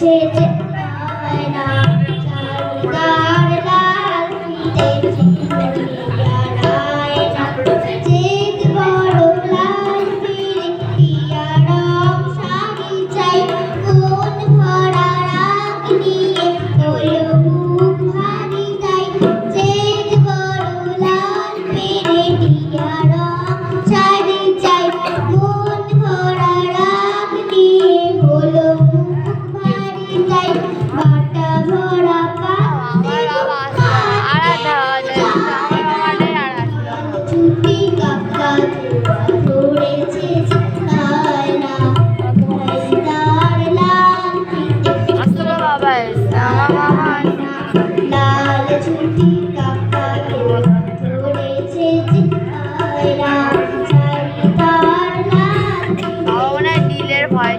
এসেছে আয়না চারিদার লাল ফিতেছে আয়না চেত বড় লাল পিয়া রং শাড়ি চাই মন ভরা রাগ নিয়ে হলো বুক ভারী তাই চেত বড় লাল পিয়া রং শাড়ি চাই মন ভরা রাগ নিয়ে হলো বাটা ভরা ছুটি কাকা ধরেছে আয়না তার লাল লাল ছুটি কাকা ধরেছে আয়না তার লাল ডিলের ভয়